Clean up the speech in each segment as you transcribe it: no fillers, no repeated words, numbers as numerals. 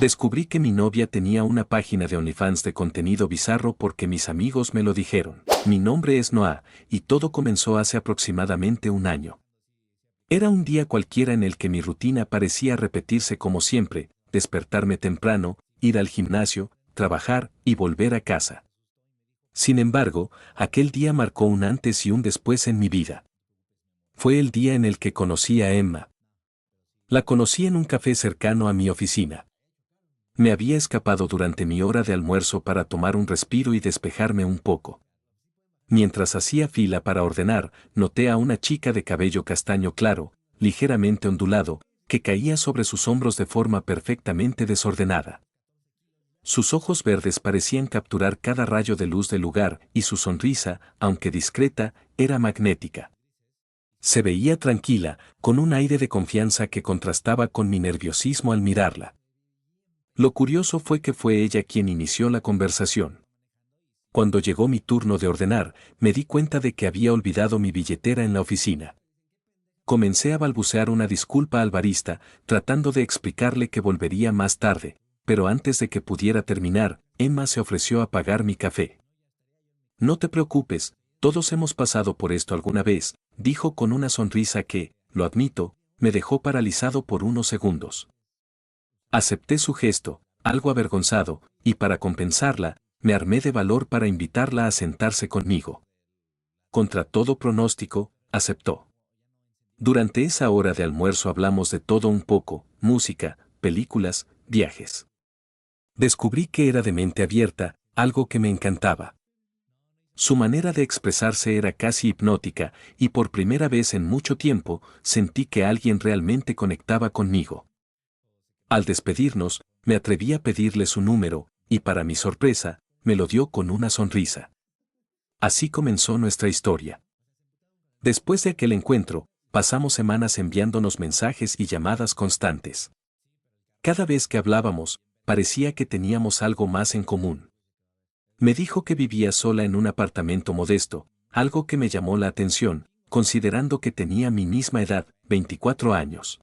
Descubrí que mi novia tenía una página de OnlyFans de contenido bizarro porque mis amigos me lo dijeron. Mi nombre es Noah, y todo comenzó hace aproximadamente un año. Era un día cualquiera en el que mi rutina parecía repetirse como siempre: despertarme temprano, ir al gimnasio, trabajar y volver a casa. Sin embargo, aquel día marcó un antes y un después en mi vida. Fue el día en el que conocí a Emma. La conocí en un café cercano a mi oficina. Me había escapado durante mi hora de almuerzo para tomar un respiro y despejarme un poco. Mientras hacía fila para ordenar, noté a una chica de cabello castaño claro, ligeramente ondulado, que caía sobre sus hombros de forma perfectamente desordenada. Sus ojos verdes parecían capturar cada rayo de luz del lugar, y su sonrisa, aunque discreta, era magnética. Se veía tranquila, con un aire de confianza que contrastaba con mi nerviosismo al mirarla. Lo curioso fue que fue ella quien inició la conversación. Cuando llegó mi turno de ordenar, me di cuenta de que había olvidado mi billetera en la oficina. Comencé a balbucear una disculpa al barista, tratando de explicarle que volvería más tarde, pero antes de que pudiera terminar, Emma se ofreció a pagar mi café. No te preocupes, todos hemos pasado por esto alguna vez, dijo con una sonrisa que, lo admito, me dejó paralizado por unos segundos. Acepté su gesto, algo avergonzado, y para compensarla, me armé de valor para invitarla a sentarse conmigo. Contra todo pronóstico, aceptó. Durante esa hora de almuerzo hablamos de todo un poco: música, películas, viajes. Descubrí que era de mente abierta, algo que me encantaba. Su manera de expresarse era casi hipnótica, y por primera vez en mucho tiempo, sentí que alguien realmente conectaba conmigo. Al despedirnos, me atreví a pedirle su número, y para mi sorpresa, me lo dio con una sonrisa. Así comenzó nuestra historia. Después de aquel encuentro, pasamos semanas enviándonos mensajes y llamadas constantes. Cada vez que hablábamos, parecía que teníamos algo más en común. Me dijo que vivía sola en un apartamento modesto, algo que me llamó la atención, considerando que tenía mi misma edad, 24 años.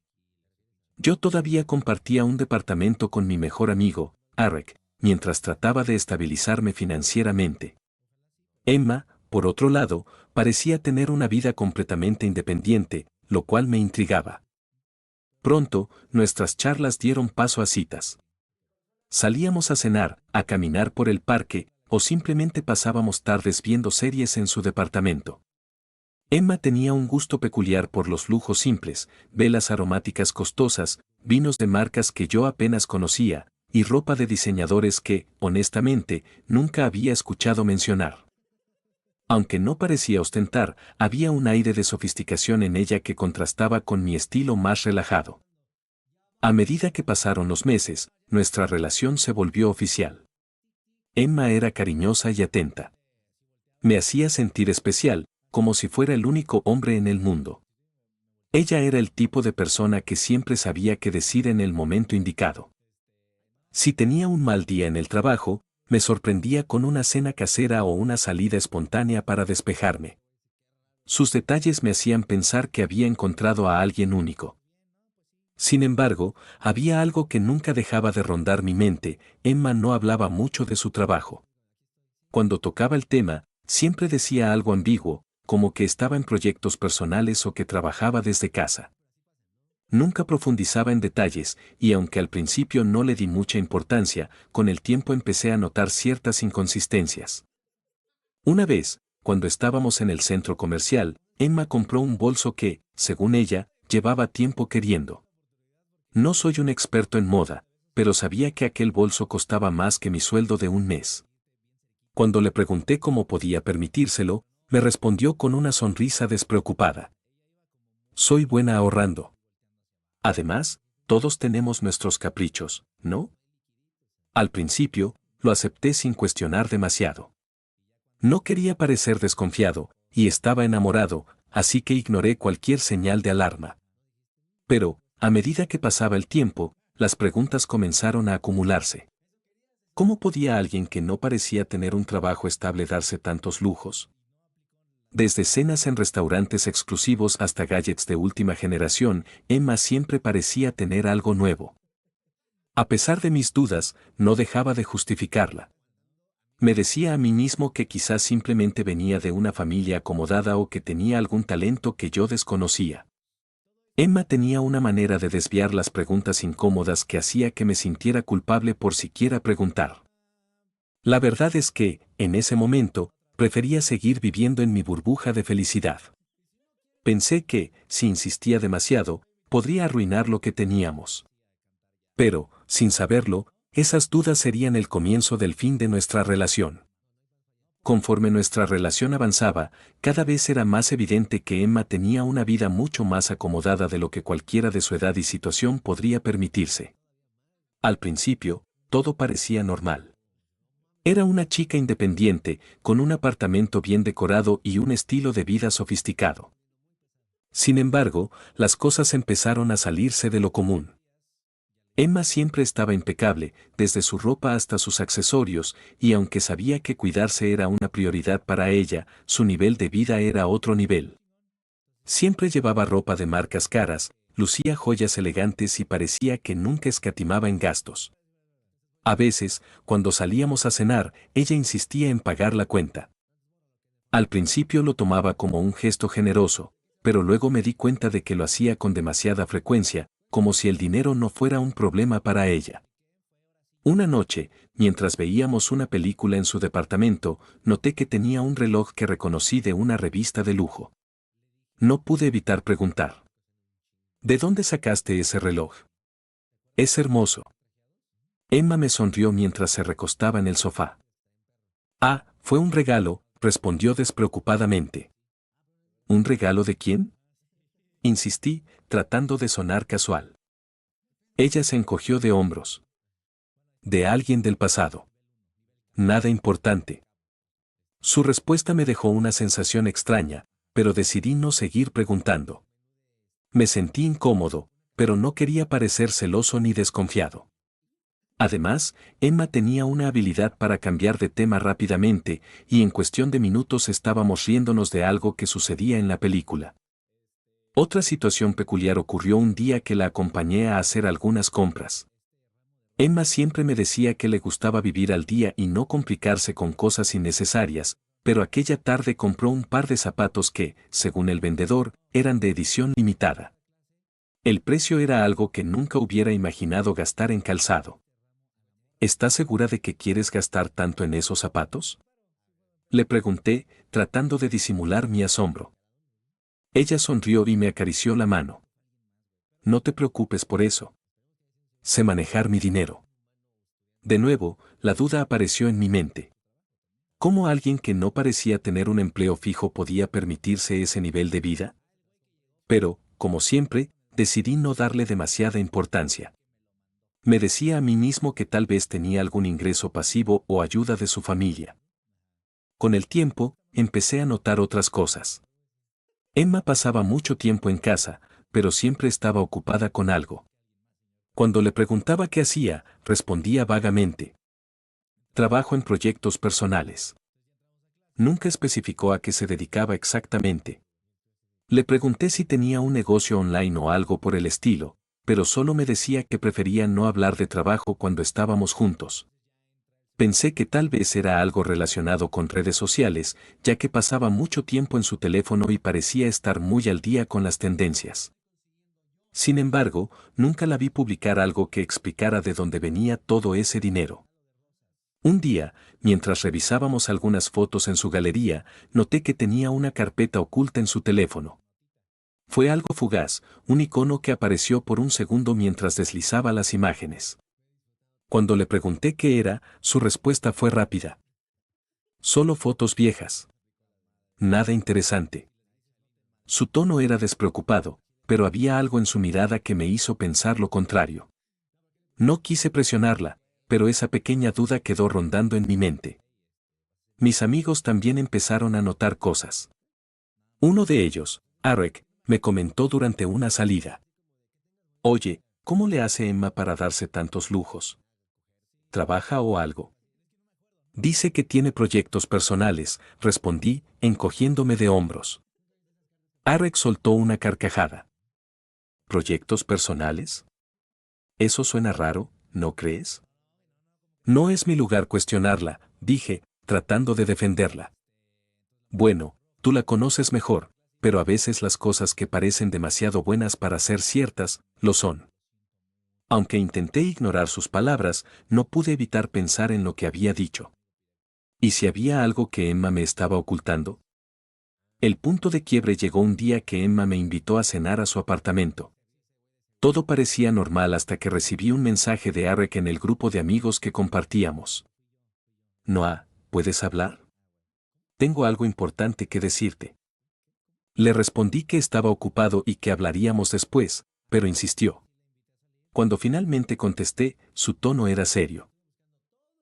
Yo todavía compartía un departamento con mi mejor amigo, Arek, mientras trataba de estabilizarme financieramente. Emma, por otro lado, parecía tener una vida completamente independiente, lo cual me intrigaba. Pronto, nuestras charlas dieron paso a citas. Salíamos a cenar, a caminar por el parque, o simplemente pasábamos tardes viendo series en su departamento. Emma tenía un gusto peculiar por los lujos simples: velas aromáticas costosas, vinos de marcas que yo apenas conocía, y ropa de diseñadores que, honestamente, nunca había escuchado mencionar. Aunque no parecía ostentar, había un aire de sofisticación en ella que contrastaba con mi estilo más relajado. A medida que pasaron los meses, nuestra relación se volvió oficial. Emma era cariñosa y atenta. Me hacía sentir especial, como si fuera el único hombre en el mundo. Ella era el tipo de persona que siempre sabía qué decir en el momento indicado. Si tenía un mal día en el trabajo, me sorprendía con una cena casera o una salida espontánea para despejarme. Sus detalles me hacían pensar que había encontrado a alguien único. Sin embargo, había algo que nunca dejaba de rondar mi mente: Emma no hablaba mucho de su trabajo. Cuando tocaba el tema, siempre decía algo ambiguo, como que estaba en proyectos personales o que trabajaba desde casa. Nunca profundizaba en detalles, y aunque al principio no le di mucha importancia, con el tiempo empecé a notar ciertas inconsistencias. Una vez, cuando estábamos en el centro comercial, Emma compró un bolso que, según ella, llevaba tiempo queriendo. No soy un experto en moda, pero sabía que aquel bolso costaba más que mi sueldo de un mes. Cuando le pregunté cómo podía permitírselo, me respondió con una sonrisa despreocupada: soy buena ahorrando. Además, todos tenemos nuestros caprichos, ¿no? Al principio, lo acepté sin cuestionar demasiado. No quería parecer desconfiado, y estaba enamorado, así que ignoré cualquier señal de alarma. Pero, a medida que pasaba el tiempo, las preguntas comenzaron a acumularse. ¿Cómo podía alguien que no parecía tener un trabajo estable darse tantos lujos? Desde cenas en restaurantes exclusivos hasta gadgets de última generación, Emma siempre parecía tener algo nuevo. A pesar de mis dudas, no dejaba de justificarla. Me decía a mí mismo que quizás simplemente venía de una familia acomodada o que tenía algún talento que yo desconocía. Emma tenía una manera de desviar las preguntas incómodas que hacía que me sintiera culpable por siquiera preguntar. La verdad es que, en ese momento, prefería seguir viviendo en mi burbuja de felicidad. Pensé que, si insistía demasiado, podría arruinar lo que teníamos. Pero, sin saberlo, esas dudas serían el comienzo del fin de nuestra relación. Conforme nuestra relación avanzaba, cada vez era más evidente que Emma tenía una vida mucho más acomodada de lo que cualquiera de su edad y situación podría permitirse. Al principio, todo parecía normal. Era una chica independiente, con un apartamento bien decorado y un estilo de vida sofisticado. Sin embargo, las cosas empezaron a salirse de lo común. Emma siempre estaba impecable, desde su ropa hasta sus accesorios, y aunque sabía que cuidarse era una prioridad para ella, su nivel de vida era otro nivel. Siempre llevaba ropa de marcas caras, lucía joyas elegantes y parecía que nunca escatimaba en gastos. A veces, cuando salíamos a cenar, ella insistía en pagar la cuenta. Al principio lo tomaba como un gesto generoso, pero luego me di cuenta de que lo hacía con demasiada frecuencia, como si el dinero no fuera un problema para ella. Una noche, mientras veíamos una película en su departamento, noté que tenía un reloj que reconocí de una revista de lujo. No pude evitar preguntar: ¿de dónde sacaste ese reloj? Es hermoso. Emma me sonrió mientras se recostaba en el sofá. Ah, fue un regalo, respondió despreocupadamente. ¿Un regalo de quién? Insistí, tratando de sonar casual. Ella se encogió de hombros. De alguien del pasado. Nada importante. Su respuesta me dejó una sensación extraña, pero decidí no seguir preguntando. Me sentí incómodo, pero no quería parecer celoso ni desconfiado. Además, Emma tenía una habilidad para cambiar de tema rápidamente, y en cuestión de minutos estábamos riéndonos de algo que sucedía en la película. Otra situación peculiar ocurrió un día que la acompañé a hacer algunas compras. Emma siempre me decía que le gustaba vivir al día y no complicarse con cosas innecesarias, pero aquella tarde compró un par de zapatos que, según el vendedor, eran de edición limitada. El precio era algo que nunca hubiera imaginado gastar en calzado. ¿Estás segura de que quieres gastar tanto en esos zapatos? Le pregunté, tratando de disimular mi asombro. Ella sonrió y me acarició la mano. No te preocupes por eso. Sé manejar mi dinero. De nuevo, la duda apareció en mi mente. ¿Cómo alguien que no parecía tener un empleo fijo podía permitirse ese nivel de vida? Pero, como siempre, decidí no darle demasiada importancia. Me decía a mí mismo que tal vez tenía algún ingreso pasivo o ayuda de su familia. Con el tiempo, empecé a notar otras cosas. Emma pasaba mucho tiempo en casa, pero siempre estaba ocupada con algo. Cuando le preguntaba qué hacía, respondía vagamente: trabajo en proyectos personales. Nunca especificó a qué se dedicaba exactamente. Le pregunté si tenía un negocio online o algo por el estilo, pero solo me decía que prefería no hablar de trabajo cuando estábamos juntos. Pensé que tal vez era algo relacionado con redes sociales, ya que pasaba mucho tiempo en su teléfono y parecía estar muy al día con las tendencias. Sin embargo, nunca la vi publicar algo que explicara de dónde venía todo ese dinero. Un día, mientras revisábamos algunas fotos en su galería, noté que tenía una carpeta oculta en su teléfono. Fue algo fugaz, un icono que apareció por un segundo mientras deslizaba las imágenes. Cuando le pregunté qué era, su respuesta fue rápida. Solo fotos viejas. Nada interesante. Su tono era despreocupado, pero había algo en su mirada que me hizo pensar lo contrario. No quise presionarla, pero esa pequeña duda quedó rondando en mi mente. Mis amigos también empezaron a notar cosas. Uno de ellos, Arek, me comentó durante una salida. Oye, ¿cómo le hace Emma para darse tantos lujos? ¿Trabaja o algo? Dice que tiene proyectos personales, respondí, encogiéndome de hombros. Arek soltó una carcajada. ¿Proyectos personales? Eso suena raro, ¿no crees? No es mi lugar cuestionarla, dije, tratando de defenderla. Bueno, tú la conoces mejor, pero a veces las cosas que parecen demasiado buenas para ser ciertas, lo son. Aunque intenté ignorar sus palabras, no pude evitar pensar en lo que había dicho. ¿Y si había algo que Emma me estaba ocultando? El punto de quiebre llegó un día que Emma me invitó a cenar a su apartamento. Todo parecía normal hasta que recibí un mensaje de Arek en el grupo de amigos que compartíamos. Noah, ¿puedes hablar? Tengo algo importante que decirte. Le respondí que estaba ocupado y que hablaríamos después, pero insistió. Cuando finalmente contesté, su tono era serio.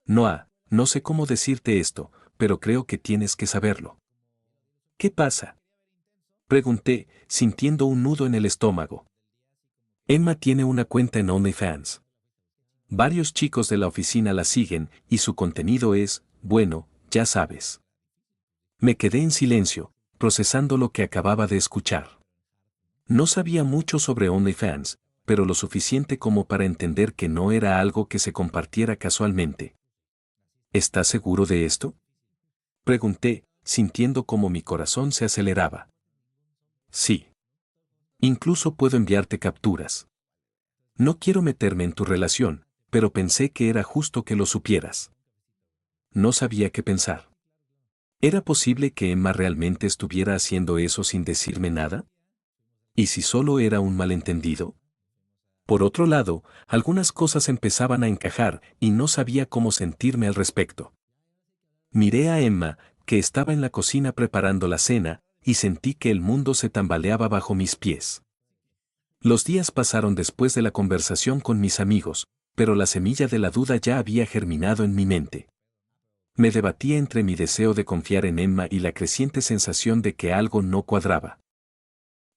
Noah, no sé cómo decirte esto, pero creo que tienes que saberlo. ¿Qué pasa? Pregunté, sintiendo un nudo en el estómago. Emma tiene una cuenta en OnlyFans. Varios chicos de la oficina la siguen y su contenido es, bueno, ya sabes. Me quedé en silencio, procesando lo que acababa de escuchar. No sabía mucho sobre OnlyFans, pero lo suficiente como para entender que no era algo que se compartiera casualmente. ¿Estás seguro de esto? Pregunté, sintiendo como mi corazón se aceleraba. Sí. Incluso puedo enviarte capturas. No quiero meterme en tu relación, pero pensé que era justo que lo supieras. No sabía qué pensar. ¿Era posible que Emma realmente estuviera haciendo eso sin decirme nada? ¿Y si solo era un malentendido? Por otro lado, algunas cosas empezaban a encajar y no sabía cómo sentirme al respecto. Miré a Emma, que estaba en la cocina preparando la cena, y sentí que el mundo se tambaleaba bajo mis pies. Los días pasaron después de la conversación con mis amigos, pero la semilla de la duda ya había germinado en mi mente. Me debatía entre mi deseo de confiar en Emma y la creciente sensación de que algo no cuadraba.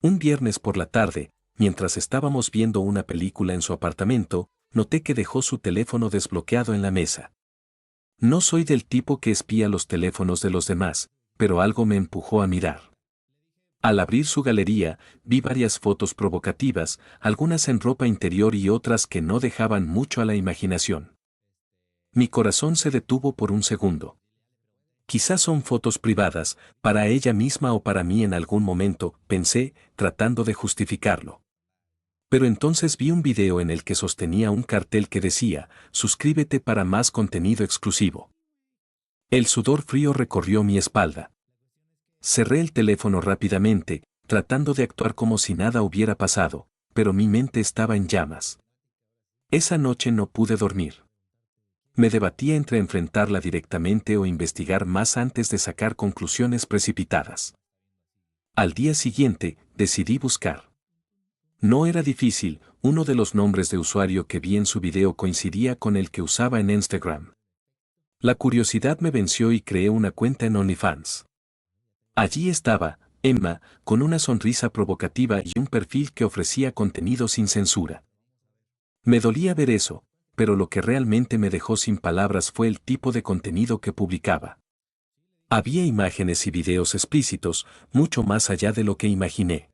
Un viernes por la tarde, mientras estábamos viendo una película en su apartamento, noté que dejó su teléfono desbloqueado en la mesa. No soy del tipo que espía los teléfonos de los demás, pero algo me empujó a mirar. Al abrir su galería, vi varias fotos provocativas, algunas en ropa interior y otras que no dejaban mucho a la imaginación. Mi corazón se detuvo por un segundo. Quizás son fotos privadas, para ella misma o para mí en algún momento, pensé, tratando de justificarlo. Pero entonces vi un video en el que sostenía un cartel que decía, suscríbete para más contenido exclusivo. El sudor frío recorrió mi espalda. Cerré el teléfono rápidamente, tratando de actuar como si nada hubiera pasado, pero mi mente estaba en llamas. Esa noche no pude dormir. Me debatía entre enfrentarla directamente o investigar más antes de sacar conclusiones precipitadas. Al día siguiente, decidí buscar. No era difícil, uno de los nombres de usuario que vi en su video coincidía con el que usaba en Instagram. La curiosidad me venció y creé una cuenta en OnlyFans. Allí estaba, Emma, con una sonrisa provocativa y un perfil que ofrecía contenido sin censura. Me dolía ver eso, pero lo que realmente me dejó sin palabras fue el tipo de contenido que publicaba. Había imágenes y videos explícitos, mucho más allá de lo que imaginé.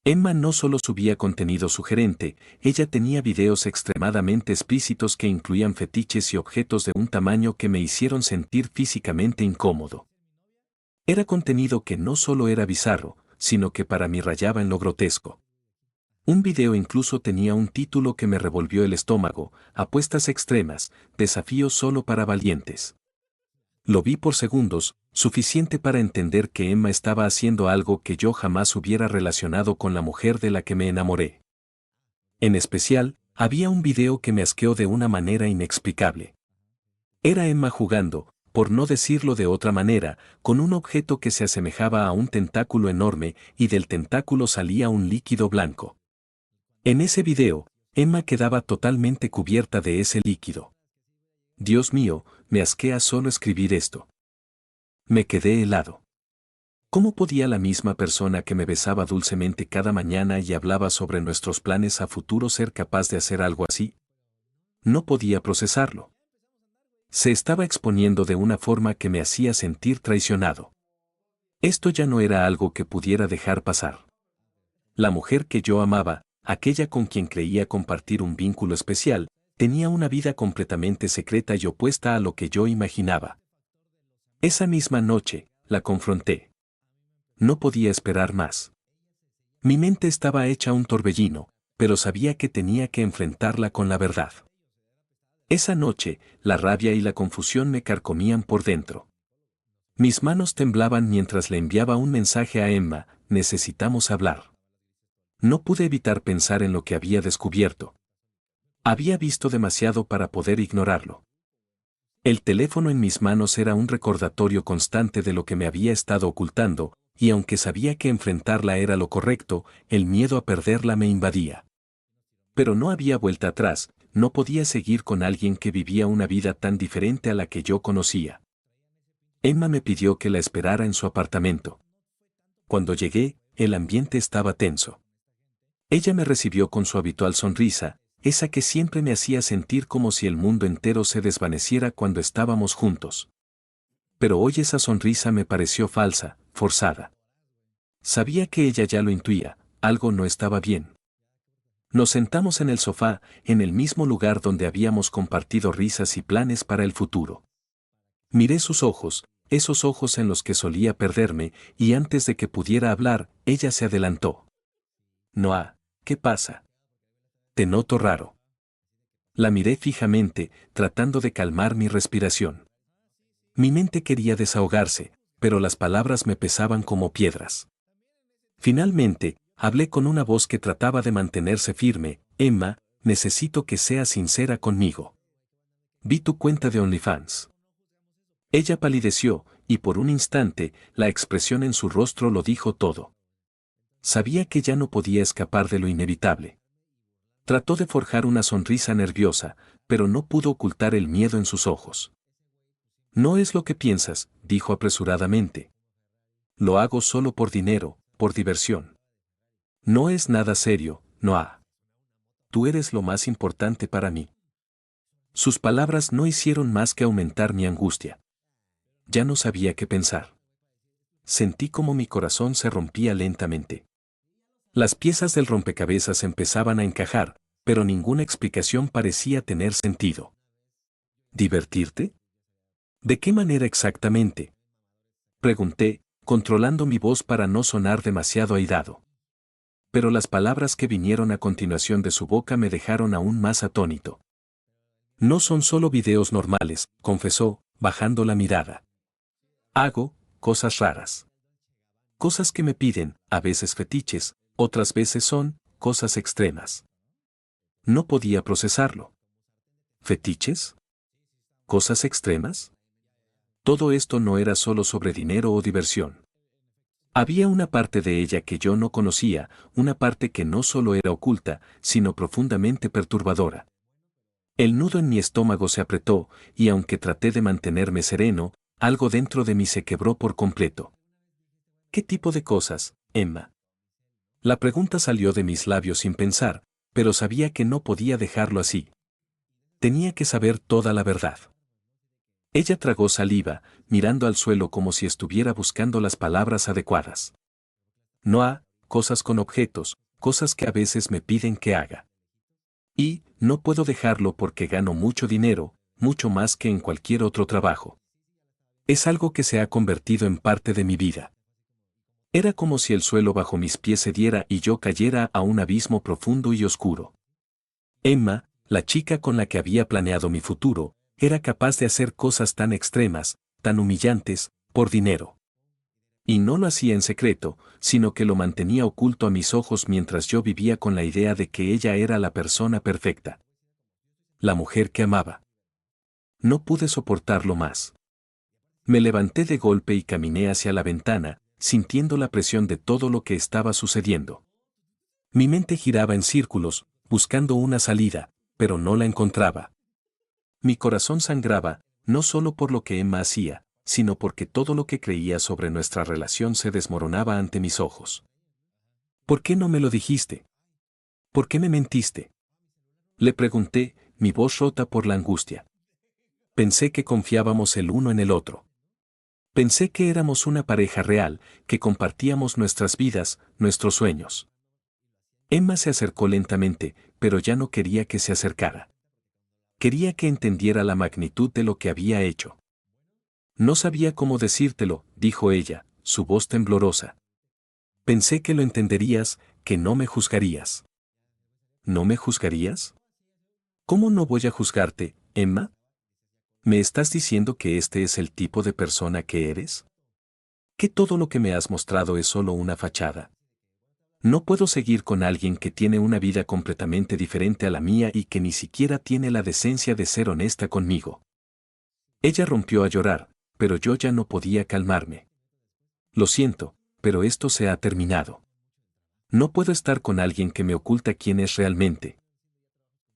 Emma no solo subía contenido sugerente, ella tenía videos extremadamente explícitos que incluían fetiches y objetos de un tamaño que me hicieron sentir físicamente incómodo. Era contenido que no solo era bizarro, sino que para mí rayaba en lo grotesco. Un video incluso tenía un título que me revolvió el estómago, apuestas extremas, desafíos solo para valientes. Lo vi por segundos, suficiente para entender que Emma estaba haciendo algo que yo jamás hubiera relacionado con la mujer de la que me enamoré. En especial, había un video que me asqueó de una manera inexplicable. Era Emma jugando, por no decirlo de otra manera, con un objeto que se asemejaba a un tentáculo enorme y del tentáculo salía un líquido blanco. En ese video, Emma quedaba totalmente cubierta de ese líquido. Dios mío, me asquea solo escribir esto. Me quedé helado. ¿Cómo podía la misma persona que me besaba dulcemente cada mañana y hablaba sobre nuestros planes a futuro ser capaz de hacer algo así? No podía procesarlo. Se estaba exponiendo de una forma que me hacía sentir traicionado. Esto ya no era algo que pudiera dejar pasar. La mujer que yo amaba, aquella con quien creía compartir un vínculo especial, tenía una vida completamente secreta y opuesta a lo que yo imaginaba. Esa misma noche, la confronté. No podía esperar más. Mi mente estaba hecha un torbellino, pero sabía que tenía que enfrentarla con la verdad. Esa noche, la rabia y la confusión me carcomían por dentro. Mis manos temblaban mientras le enviaba un mensaje a Emma: necesitamos hablar. No pude evitar pensar en lo que había descubierto. Había visto demasiado para poder ignorarlo. El teléfono en mis manos era un recordatorio constante de lo que me había estado ocultando, y aunque sabía que enfrentarla era lo correcto, el miedo a perderla me invadía. Pero no había vuelta atrás, no podía seguir con alguien que vivía una vida tan diferente a la que yo conocía. Emma me pidió que la esperara en su apartamento. Cuando llegué, el ambiente estaba tenso. Ella me recibió con su habitual sonrisa, esa que siempre me hacía sentir como si el mundo entero se desvaneciera cuando estábamos juntos. Pero hoy esa sonrisa me pareció falsa, forzada. Sabía que ella ya lo intuía, algo no estaba bien. Nos sentamos en el sofá, en el mismo lugar donde habíamos compartido risas y planes para el futuro. Miré sus ojos, esos ojos en los que solía perderme, y antes de que pudiera hablar, ella se adelantó. Noah, ¿qué pasa? Te noto raro. La miré fijamente, tratando de calmar mi respiración. Mi mente quería desahogarse, pero las palabras me pesaban como piedras. Finalmente, hablé con una voz que trataba de mantenerse firme: Emma, necesito que seas sincera conmigo. Vi tu cuenta de OnlyFans. Ella palideció, y por un instante, la expresión en su rostro lo dijo todo. Sabía que ya no podía escapar de lo inevitable. Trató de forjar una sonrisa nerviosa, pero no pudo ocultar el miedo en sus ojos. No es lo que piensas, dijo apresuradamente. Lo hago solo por dinero, por diversión. No es nada serio, Noah. Tú eres lo más importante para mí. Sus palabras no hicieron más que aumentar mi angustia. Ya no sabía qué pensar. Sentí como mi corazón se rompía lentamente. Las piezas del rompecabezas empezaban a encajar, pero ninguna explicación parecía tener sentido. ¿Divertirte? ¿De qué manera exactamente? Pregunté, controlando mi voz para no sonar demasiado airado. Pero las palabras que vinieron a continuación de su boca me dejaron aún más atónito. No son solo videos normales, confesó, bajando la mirada. Hago cosas raras. Cosas que me piden, a veces fetiches, otras veces son cosas extremas. No podía procesarlo. ¿Fetiches? ¿Cosas extremas? Todo esto no era solo sobre dinero o diversión. Había una parte de ella que yo no conocía, una parte que no solo era oculta, sino profundamente perturbadora. El nudo en mi estómago se apretó, y aunque traté de mantenerme sereno, algo dentro de mí se quebró por completo. ¿Qué tipo de cosas, Emma? La pregunta salió de mis labios sin pensar, pero sabía que no podía dejarlo así. Tenía que saber toda la verdad. Ella tragó saliva, mirando al suelo como si estuviera buscando las palabras adecuadas. Noah, cosas con objetos, cosas que a veces me piden que haga. Y, no puedo dejarlo porque gano mucho dinero, mucho más que en cualquier otro trabajo. Es algo que se ha convertido en parte de mi vida. Era como si el suelo bajo mis pies cediera y yo cayera a un abismo profundo y oscuro. Emma, la chica con la que había planeado mi futuro, era capaz de hacer cosas tan extremas, tan humillantes, por dinero. Y no lo hacía en secreto, sino que lo mantenía oculto a mis ojos mientras yo vivía con la idea de que ella era la persona perfecta. La mujer que amaba. No pude soportarlo más. Me levanté de golpe y caminé hacia la ventana, sintiendo la presión de todo lo que estaba sucediendo. Mi mente giraba en círculos, buscando una salida, pero no la encontraba. Mi corazón sangraba, no solo por lo que Emma hacía, sino porque todo lo que creía sobre nuestra relación se desmoronaba ante mis ojos. ¿Por qué no me lo dijiste? ¿Por qué me mentiste? Le pregunté, mi voz rota por la angustia. Pensé que confiábamos el uno en el otro. Pensé que éramos una pareja real, que compartíamos nuestras vidas, nuestros sueños. Emma se acercó lentamente, pero ya no quería que se acercara. Quería que entendiera la magnitud de lo que había hecho. No sabía cómo decírtelo, dijo ella, su voz temblorosa. Pensé que lo entenderías, que no me juzgarías. ¿No me juzgarías? ¿Cómo no voy a juzgarte, Emma? ¿Me estás diciendo que este es el tipo de persona que eres? ¿Que todo lo que me has mostrado es solo una fachada? No puedo seguir con alguien que tiene una vida completamente diferente a la mía y que ni siquiera tiene la decencia de ser honesta conmigo. Ella rompió a llorar, pero yo ya no podía calmarme. Lo siento, pero esto se ha terminado. No puedo estar con alguien que me oculta quién es realmente.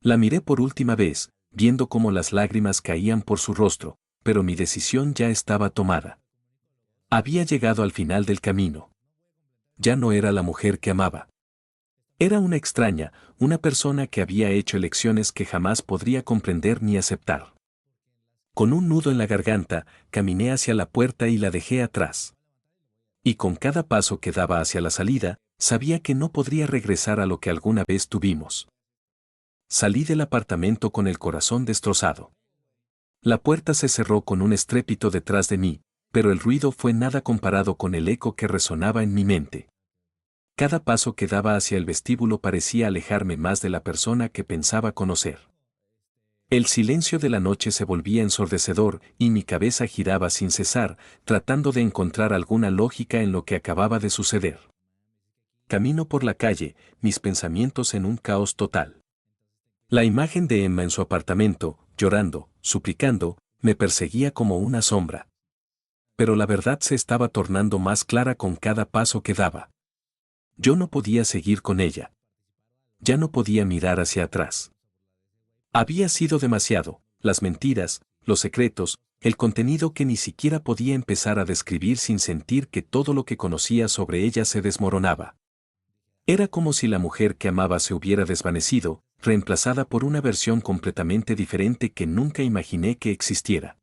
La miré por última vez, viendo cómo las lágrimas caían por su rostro, pero mi decisión ya estaba tomada. Había llegado al final del camino. Ya no era la mujer que amaba. Era una extraña, una persona que había hecho elecciones que jamás podría comprender ni aceptar. Con un nudo en la garganta, caminé hacia la puerta y la dejé atrás. Y con cada paso que daba hacia la salida, sabía que no podría regresar a lo que alguna vez tuvimos. Salí del apartamento con el corazón destrozado. La puerta se cerró con un estrépito detrás de mí, pero el ruido fue nada comparado con el eco que resonaba en mi mente. Cada paso que daba hacia el vestíbulo parecía alejarme más de la persona que pensaba conocer. El silencio de la noche se volvía ensordecedor y mi cabeza giraba sin cesar, tratando de encontrar alguna lógica en lo que acababa de suceder. Camino por la calle, mis pensamientos en un caos total. La imagen de Emma en su apartamento, llorando, suplicando, me perseguía como una sombra. Pero la verdad se estaba tornando más clara con cada paso que daba. Yo no podía seguir con ella. Ya no podía mirar hacia atrás. Había sido demasiado, las mentiras, los secretos, el contenido que ni siquiera podía empezar a describir sin sentir que todo lo que conocía sobre ella se desmoronaba. Era como si la mujer que amaba se hubiera desvanecido, reemplazada por una versión completamente diferente que nunca imaginé que existiera.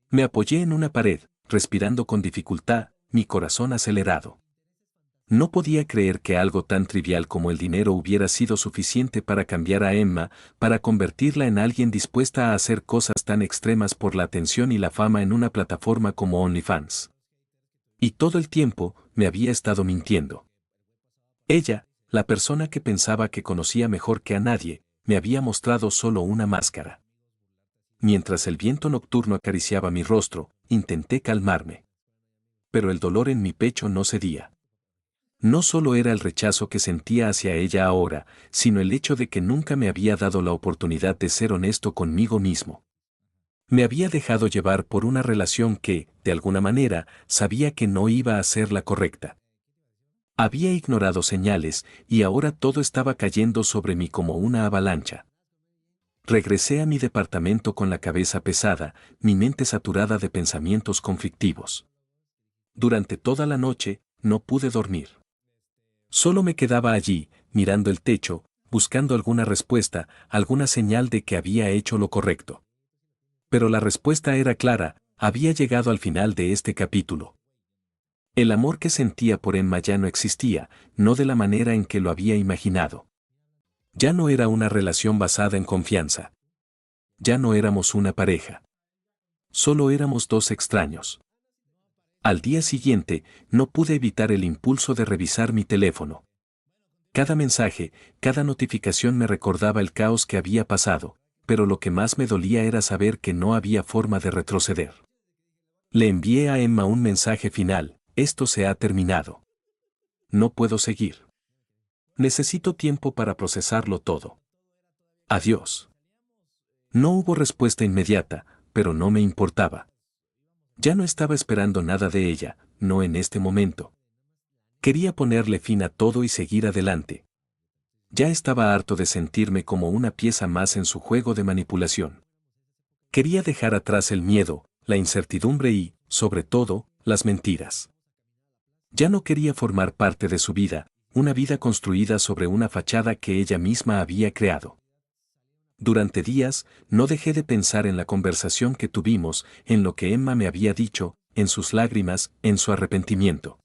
Me apoyé en una pared, respirando con dificultad, mi corazón acelerado. No podía creer que algo tan trivial como el dinero hubiera sido suficiente para cambiar a Emma, para convertirla en alguien dispuesta a hacer cosas tan extremas por la atención y la fama en una plataforma como OnlyFans. Y todo el tiempo, me había estado mintiendo. Ella, la persona que pensaba que conocía mejor que a nadie, me había mostrado solo una máscara. Mientras el viento nocturno acariciaba mi rostro, intenté calmarme. Pero el dolor en mi pecho no cedía. No solo era el rechazo que sentía hacia ella ahora, sino el hecho de que nunca me había dado la oportunidad de ser honesto conmigo mismo. Me había dejado llevar por una relación que, de alguna manera, sabía que no iba a ser la correcta. Había ignorado señales y ahora todo estaba cayendo sobre mí como una avalancha. Regresé a mi departamento con la cabeza pesada, mi mente saturada de pensamientos conflictivos. Durante toda la noche, no pude dormir. Solo me quedaba allí, mirando el techo, buscando alguna respuesta, alguna señal de que había hecho lo correcto. Pero la respuesta era clara, había llegado al final de este capítulo. El amor que sentía por Emma ya no existía, no de la manera en que lo había imaginado. Ya no era una relación basada en confianza. Ya no éramos una pareja. Solo éramos dos extraños. Al día siguiente, no pude evitar el impulso de revisar mi teléfono. Cada mensaje, cada notificación me recordaba el caos que había pasado, pero lo que más me dolía era saber que no había forma de retroceder. Le envié a Emma un mensaje final: esto se ha terminado. No puedo seguir. Necesito tiempo para procesarlo todo. Adiós. No hubo respuesta inmediata, pero no me importaba. Ya no estaba esperando nada de ella, no en este momento. Quería ponerle fin a todo y seguir adelante. Ya estaba harto de sentirme como una pieza más en su juego de manipulación. Quería dejar atrás el miedo, la incertidumbre y, sobre todo, las mentiras. Ya no quería formar parte de su vida, una vida construida sobre una fachada que ella misma había creado. Durante días, no dejé de pensar en la conversación que tuvimos, en lo que Emma me había dicho, en sus lágrimas, en su arrepentimiento.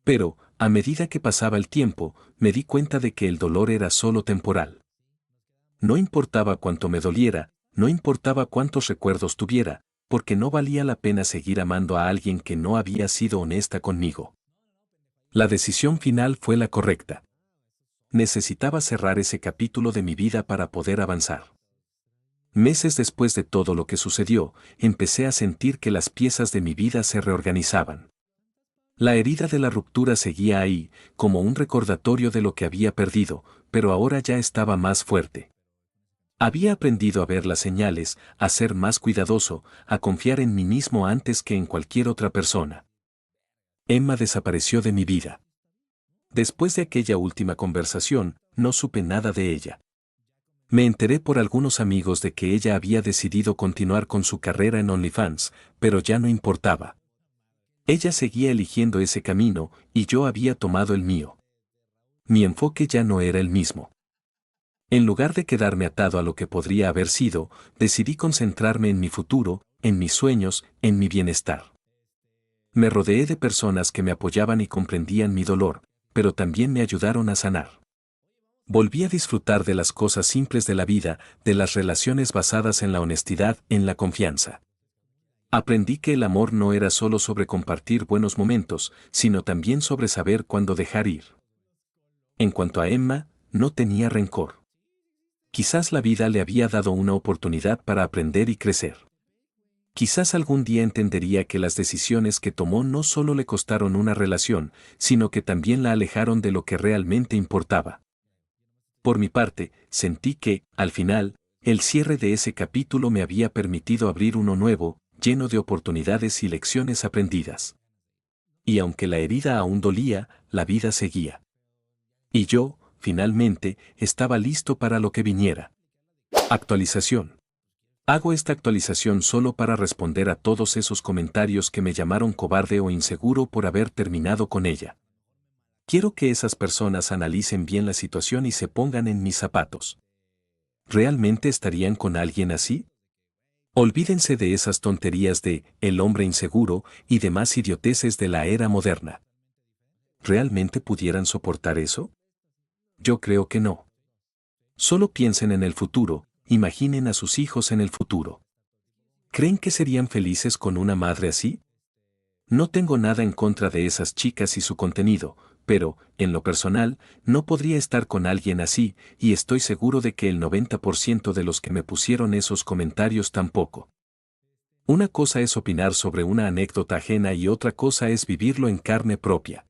Pero, a medida que pasaba el tiempo, me di cuenta de que el dolor era solo temporal. No importaba cuánto me doliera, no importaba cuántos recuerdos tuviera, porque no valía la pena seguir amando a alguien que no había sido honesta conmigo. La decisión final fue la correcta. Necesitaba cerrar ese capítulo de mi vida para poder avanzar. Meses después de todo lo que sucedió, empecé a sentir que las piezas de mi vida se reorganizaban. La herida de la ruptura seguía ahí, como un recordatorio de lo que había perdido, pero ahora ya estaba más fuerte. Había aprendido a ver las señales, a ser más cuidadoso, a confiar en mí mismo antes que en cualquier otra persona. Emma desapareció de mi vida. Después de aquella última conversación, no supe nada de ella. Me enteré por algunos amigos de que ella había decidido continuar con su carrera en OnlyFans, pero ya no importaba. Ella seguía eligiendo ese camino y yo había tomado el mío. Mi enfoque ya no era el mismo. En lugar de quedarme atado a lo que podría haber sido, decidí concentrarme en mi futuro, en mis sueños, en mi bienestar. Me rodeé de personas que me apoyaban y comprendían mi dolor, pero también me ayudaron a sanar. Volví a disfrutar de las cosas simples de la vida, de las relaciones basadas en la honestidad, en la confianza. Aprendí que el amor no era solo sobre compartir buenos momentos, sino también sobre saber cuándo dejar ir. En cuanto a Emma, no tenía rencor. Quizás la vida le había dado una oportunidad para aprender y crecer. Quizás algún día entendería que las decisiones que tomó no solo le costaron una relación, sino que también la alejaron de lo que realmente importaba. Por mi parte, sentí que, al final, el cierre de ese capítulo me había permitido abrir uno nuevo, lleno de oportunidades y lecciones aprendidas. Y aunque la herida aún dolía, la vida seguía. Y yo, finalmente, estaba listo para lo que viniera. Actualización. Hago esta actualización solo para responder a todos esos comentarios que me llamaron cobarde o inseguro por haber terminado con ella. Quiero que esas personas analicen bien la situación y se pongan en mis zapatos. ¿Realmente estarían con alguien así? Olvídense de esas tonterías de el hombre inseguro y demás idioteces de la era moderna. ¿Realmente pudieran soportar eso? Yo creo que no. Solo piensen en el futuro, imaginen a sus hijos en el futuro. ¿Creen que serían felices con una madre así? No tengo nada en contra de esas chicas y su contenido, pero, en lo personal, no podría estar con alguien así, y estoy seguro de que el 90% de los que me pusieron esos comentarios tampoco. Una cosa es opinar sobre una anécdota ajena y otra cosa es vivirlo en carne propia.